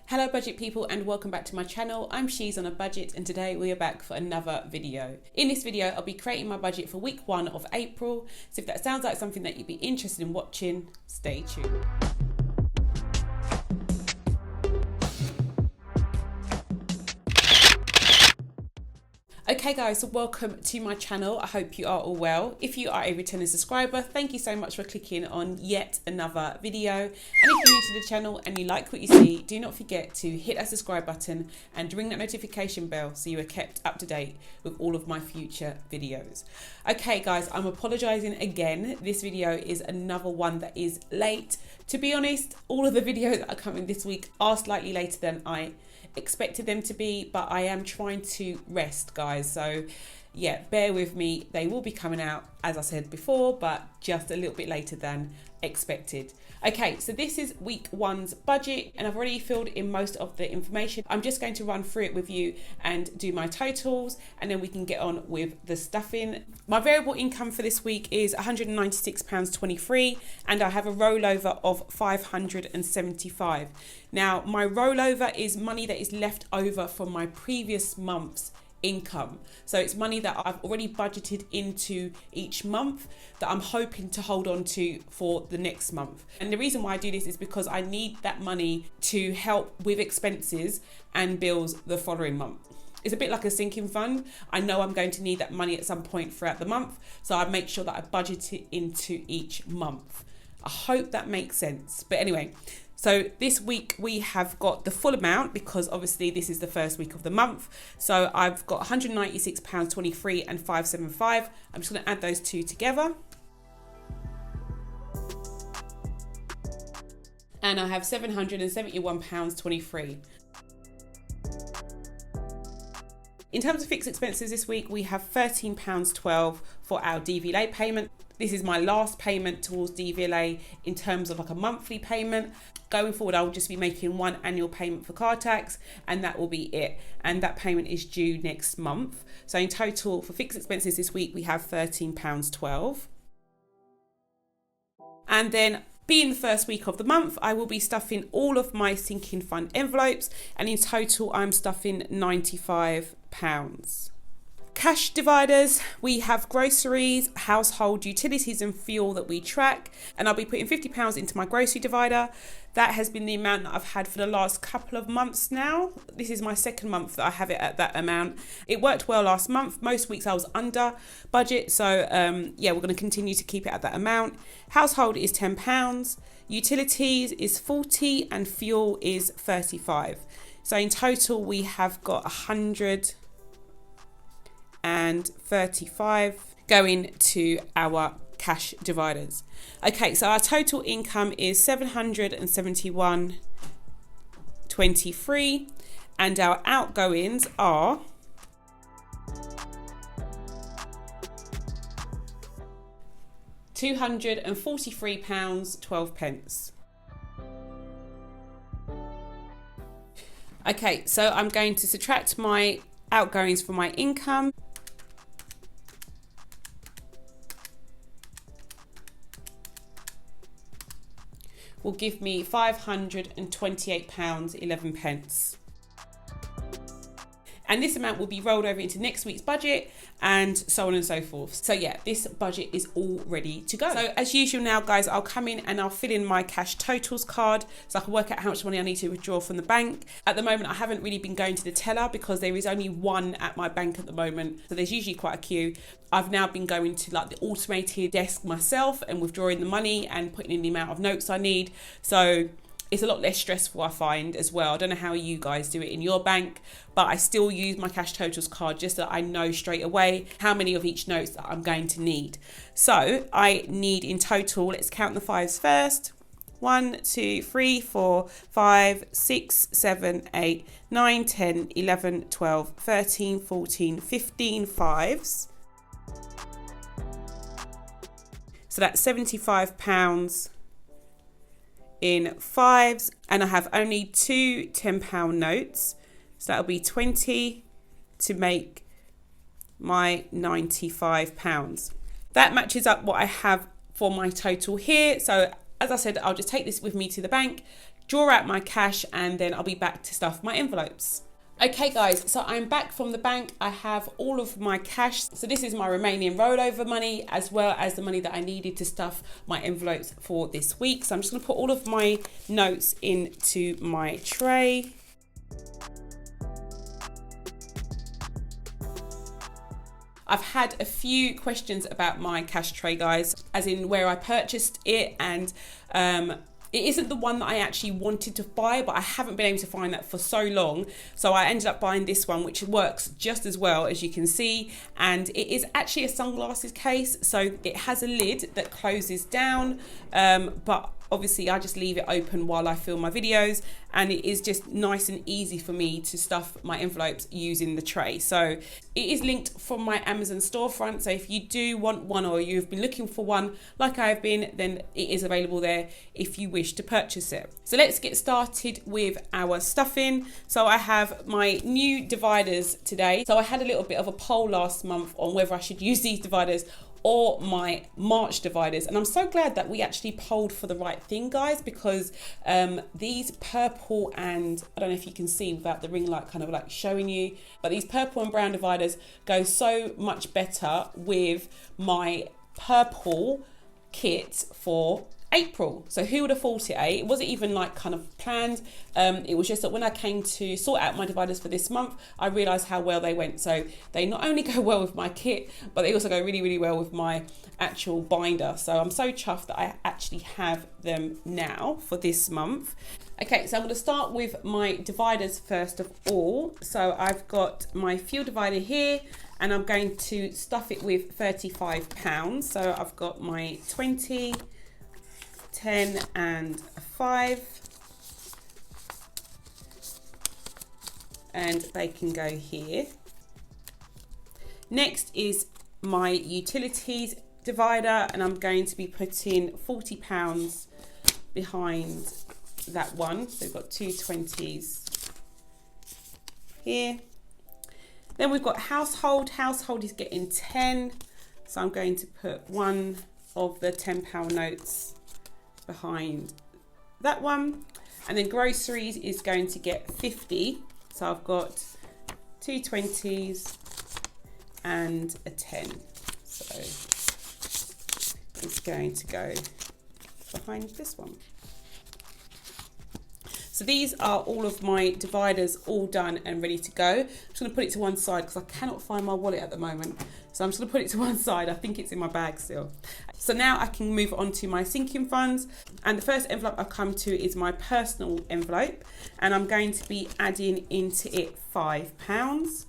Hello budget people and welcome back to my channel. I'm She's on a Budget and today we are back for another video. In this video I'll be creating my budget for week 1 of April. So if that sounds like something that you'd be interested in watching, stay tuned. Okay guys, so welcome to my channel. I hope you are all well. If you are a returning subscriber, thank you so much for clicking on yet another video. And if you're new to the channel and you like what you see, do not forget to hit that subscribe button and ring that notification bell so you are kept up to date with all of my future videos. Okay guys, I'm apologizing again. This video is another one that is late. To be honest, all of the videos that are coming this week are slightly later than I expected them to be, but I am trying to rest, guys, so yeah, bear with me. They will be coming out, as I said before, but just a little bit later than expected. Okay, so this is week 1's budget and I've already filled in most of the information. I'm just going to run through it with you and do my totals and then we can get on with the stuffing. My variable income for this week is £196.23 and I have a rollover of £575. Now my rollover is money that is left over from my previous month's income, so it's money that I've already budgeted into each month that I'm hoping to hold on to for the next month. And the reason why I do this is because I need that money to help with expenses and bills the following month. It's a bit like a sinking fund. I know I'm going to need that money at some point throughout the month, so I make sure that I budget it into each month. I hope that makes sense. But anyway, so this week we have got the full amount because obviously this is the first week of the month. So I've got £196.23 and £575. I'm just going to add those two together. And I have £771.23. In terms of fixed expenses this week, we have £13.12 for our DVLA payment. This is my last payment towards DVLA in terms of like a monthly payment. Going forward, I'll just be making one annual payment for car tax and that will be it. And that payment is due next month. So in total for fixed expenses this week, we have £13.12. And then being the first week of the month, I will be stuffing all of my sinking fund envelopes and in total I'm stuffing £95. Cash dividers, we have groceries, household utilities and fuel that we track, and I'll be putting £50 into my grocery divider. That has been the amount that I've had for the last couple of months now. This is my second month that I have it at that amount. It worked well last month. Most weeks I was under budget, so yeah, we're going to continue to keep it at that amount. Household is £10, utilities is £40 and fuel is £35. So in total we have got £135 going to our cash dividers. Okay, so our total income is £771.23 and our outgoings are £243.12. Okay, so I'm going to subtract my outgoings from my income. Will give me £528.11. And this amount will be rolled over into next week's budget and so on and so forth. So yeah, this budget is all ready to go. So as usual now guys, I'll come in and I'll fill in my cash totals card so I can work out how much money I need to withdraw from the bank. At the moment, I haven't really been going to the teller because there is only one at my bank at the moment. So there's usually quite a queue. I've now been going to like the automated desk myself and withdrawing the money and putting in the amount of notes I need. So it's a lot less stressful, I find, as well. I don't know how you guys do it in your bank, but I still use my cash totals card just so that I know straight away how many of each notes that I'm going to need. So I need in total, let's count the fives first. 1, 2, 3, 4, 5, 6, 7, 8, 9, 10, 11, 12, 13, 14, 15 fives. So that's £75 in fives, and I have only two £10 notes, so that'll be 20 to make my £95. That matches up what I have for my total here. So as I said, I'll just take this with me to the bank, draw out my cash, and then I'll be back to stuff my envelopes. Okay guys, so I'm back from the bank. I have all of my cash. So this is my remaining rollover money, as well as the money that I needed to stuff my envelopes for this week. So I'm just gonna put all of my notes into my tray. I've had a few questions about my cash tray, guys, as in where I purchased it, and it isn't the one that I actually wanted to buy, but I haven't been able to find that for so long. So I ended up buying this one, which works just as well, as you can see. And it is actually a sunglasses case. So it has a lid that closes down, but obviously I just leave it open while I film my videos, and it is just nice and easy for me to stuff my envelopes using the tray. So it is linked from my Amazon storefront. So if you do want one, or you've been looking for one like I have been, then it is available there if you wish to purchase it. So let's get started with our stuffing. So I have my new dividers today. So I had a little bit of a poll last month on whether I should use these dividers or my March dividers, and I'm so glad that we actually polled for the right thing, guys, because these purple, and I don't know if you can see without the ring light kind of like showing you, but these purple and brown dividers go so much better with my purple kit for April. So who would have thought it, eh? It wasn't even like kind of planned. It was just that when I came to sort out my dividers for this month, I realized how well they went. So they not only go well with my kit, but they also go really, really well with my actual binder. So I'm so chuffed that I actually have them now for this month. Okay, so I'm going to start with my dividers first of all. So I've got my fuel divider here, and I'm going to stuff it with £35. So I've got my 20, 10 and 5, and they can go here. Next is my utilities divider, and I'm going to be putting £40 behind that one. So we've got two 20s here. Then we've got household. Household is getting 10, so I'm going to put one of the £10 notes behind that one. And then groceries is going to get 50, so I've got two 20s and a 10, so it's going to go behind this one. So these are all of my dividers all done and ready to go. I'm just going to put it to one side because I cannot find my wallet at the moment. So I'm just going to put it to one side. I think it's in my bag still. So now I can move on to my sinking funds. And the first envelope I've come to is my personal envelope. And I'm going to be adding into it £5.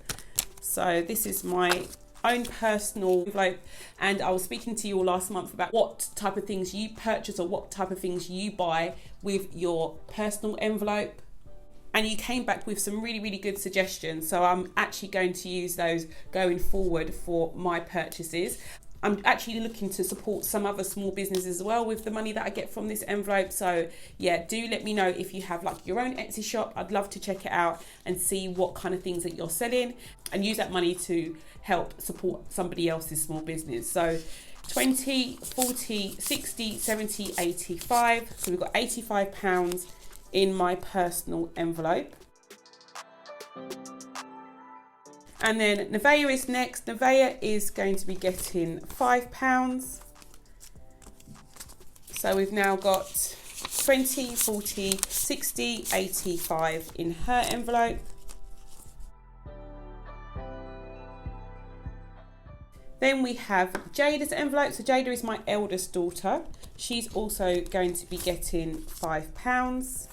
So this is my own personal envelope, and I was speaking to you all last month about what type of things you purchase or what type of things you buy with your personal envelope, and you came back with some really, really good suggestions. So I'm actually going to use those going forward for my purchases. I'm actually looking to support some other small businesses as well with the money that I get from this envelope. So yeah, do let me know if you have like your own Etsy shop. I'd love to check it out and see what kind of things that you're selling, and use that money to help support somebody else's small business. So 20, 40, 60, 70, 85. So we've got £85 in my personal envelope. And then Nevaeh is next. Nevaeh is going to be getting £5. So we've now got 20, 40, 60, 85 in her envelope. Then we have Jada's envelope. So Jada is my eldest daughter. She's also going to be getting £5.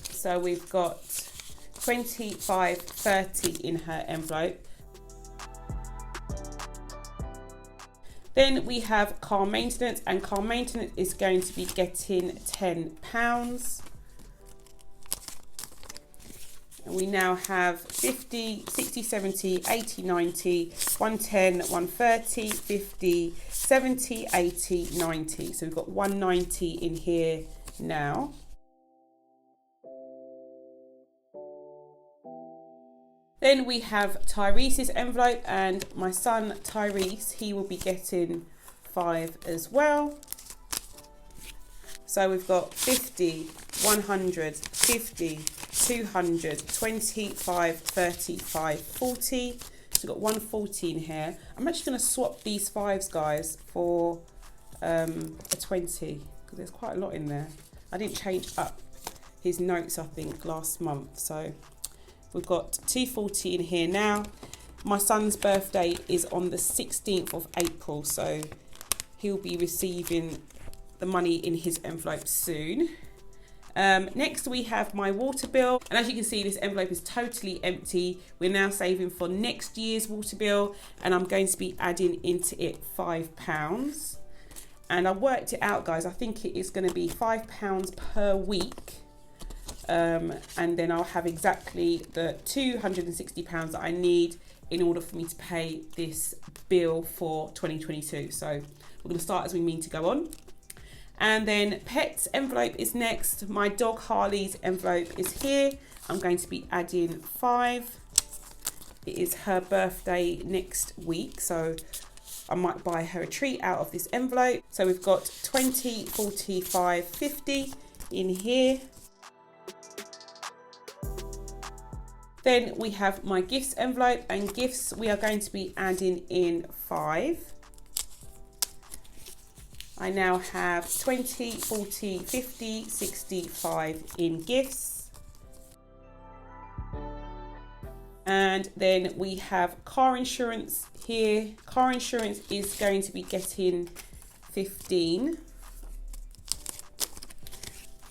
So we've got 25, 30 in her envelope. Then we have car maintenance, and car maintenance is going to be getting £10. And we now have 50, 60, 70, 80, 90, 110, 130, 50, 70, 80, 90. So we've got 190 in here now. Then we have Tyrese's envelope, and my son Tyrese, he will be getting 5 as well. So we've got 50, 100, 50, 200, 25, 35, 40. So we've got 140 in here. I'm actually going to swap these 5s, guys, for a 20, because there's quite a lot in there. I didn't change up his notes, I think, last month. So we've got 240 in here now. My son's birthday is on the 16th of April, so he'll be receiving the money in his envelope soon. Next we have my water bill, and as you can see, this envelope is totally empty. We're now saving for next year's water bill, and I'm going to be adding into it £5. And I worked it out, guys. I think it is going to be £5 per week, and then I'll have exactly the £260 that I need in order for me to pay this bill for 2022. So we're going to start as we mean to go on. And then pet's envelope is next. My dog Harley's envelope is here. I'm going to be adding 5. It is her birthday next week, so I might buy her a treat out of this envelope. So we've got 20, 45, 50 in here. Then we have my gifts envelope, and gifts we are going to be adding in 5. I now have 20, 40, 50, 65 in gifts. And then we have car insurance here. Car insurance is going to be getting 15.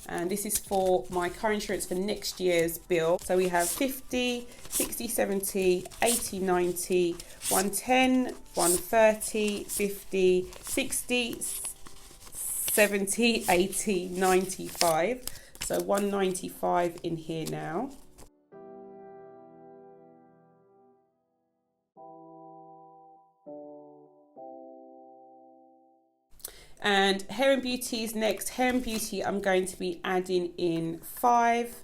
And this is for my car insurance for next year's bill. So we have 50, 60, 70, 80, 90, 110, 130, 50, 60, 70, 80, 95. So 195 in here now. And hair and beauty is next. Hair and beauty, I'm going to be adding in 5,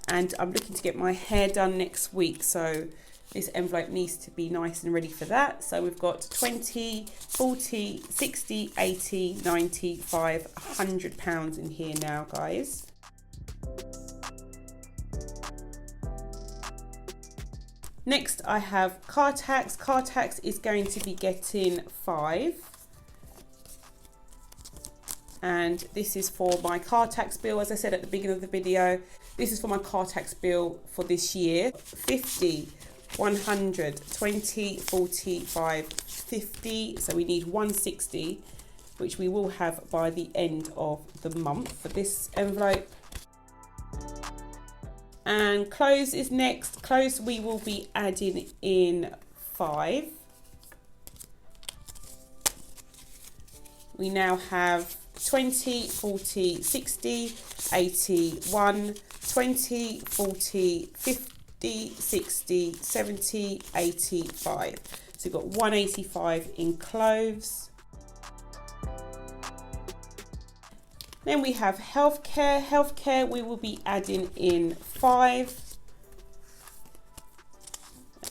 and I'm looking to get my hair done next week, so this envelope needs to be nice and ready for that. So we've got 20, 40, 60, 80, 95, £100 in here now, guys. Next I have car tax. Car tax is going to be getting 5. And this is for my car tax bill, as I said at the beginning of the video. This is for my car tax bill for this year. 50, 100, 20, 45, 50. So we need 160, which we will have by the end of the month for this envelope. And clothes is next. Clothes we will be adding in 5. We now have 20, 40, 60, 81, 20, 40, 50, 60, 70, 85. So we've got 185 in clothes. Then we have healthcare. Healthcare we will be adding in 5.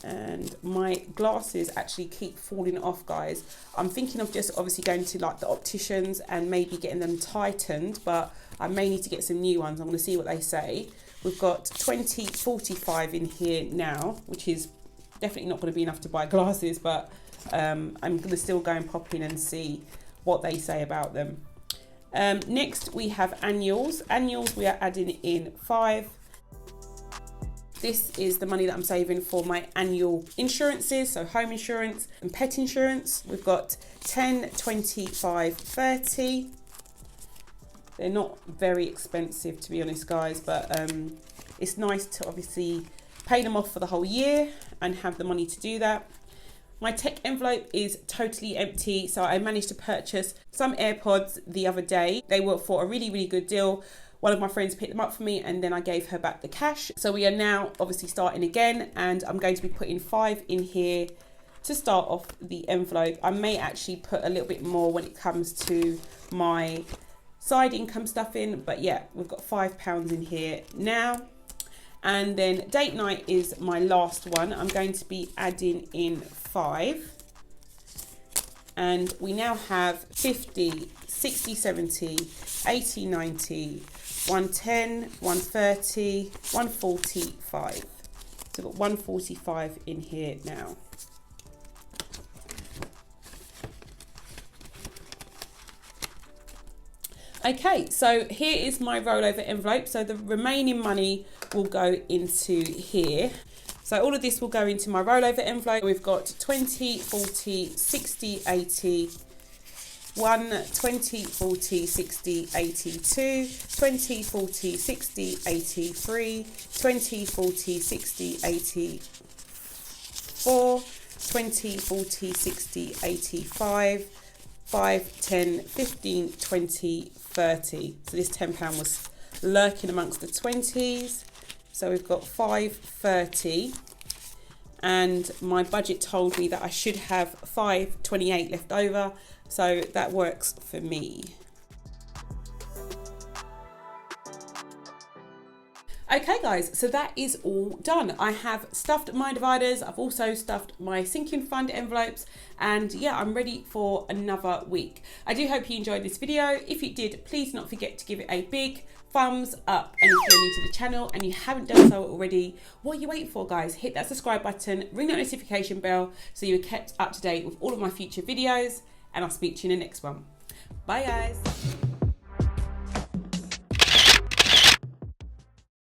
And my glasses actually keep falling off, guys. I'm thinking of just obviously going to like the opticians and maybe getting them tightened, but I may need to get some new ones. I'm going to see what they say. We've got 20, 45 in here now, which is definitely not going to be enough to buy glasses, but I'm going to still go and pop in and see what they say about them. Next we have annuals. Annuals we are adding in 5. This is the money that I'm saving for my annual insurances, so home insurance and pet insurance. We've got 10, 25, 30. They're not very expensive, to be honest, guys, but it's nice to obviously pay them off for the whole year and have the money to do that. My tech envelope is totally empty, so I managed to purchase some AirPods the other day. They were for a really, really good deal. One of my friends picked them up for me and then I gave her back the cash. So we are now obviously starting again, and I'm going to be putting 5 in here to start off the envelope. I may actually put a little bit more when it comes to my side income stuff in, but yeah, we've got £5 in here now. And then date night is my last one. I'm going to be adding in 5. And we now have 50, 60, 70, 80, 90, 110, 130, 145. So I've got 145 in here now. Okay, so here is my rollover envelope. So the remaining money will go into here. So all of this will go into my rollover envelope. We've got 20, 40, 60, 80, 1, 20, 40, 60, 82, 20, 40, 60, 83, 20, 40, 60, 84, 20, 40, 60, 85, 5, 10, 15, 20, 30. So this £10 was lurking amongst the 20s. So we've got 530, and my budget told me that I should have 528 left over. So that works for me. Okay guys, so that is all done. I have stuffed my dividers. I've also stuffed my sinking fund envelopes, and yeah, I'm ready for another week. I do hope you enjoyed this video. If you did, please not forget to give it a big thumbs up. And if you're new to the channel and you haven't done so already, what are you waiting for, guys? Hit that subscribe button, ring that notification bell so you're kept up to date with all of my future videos, and I'll speak to you in the next one. Bye guys.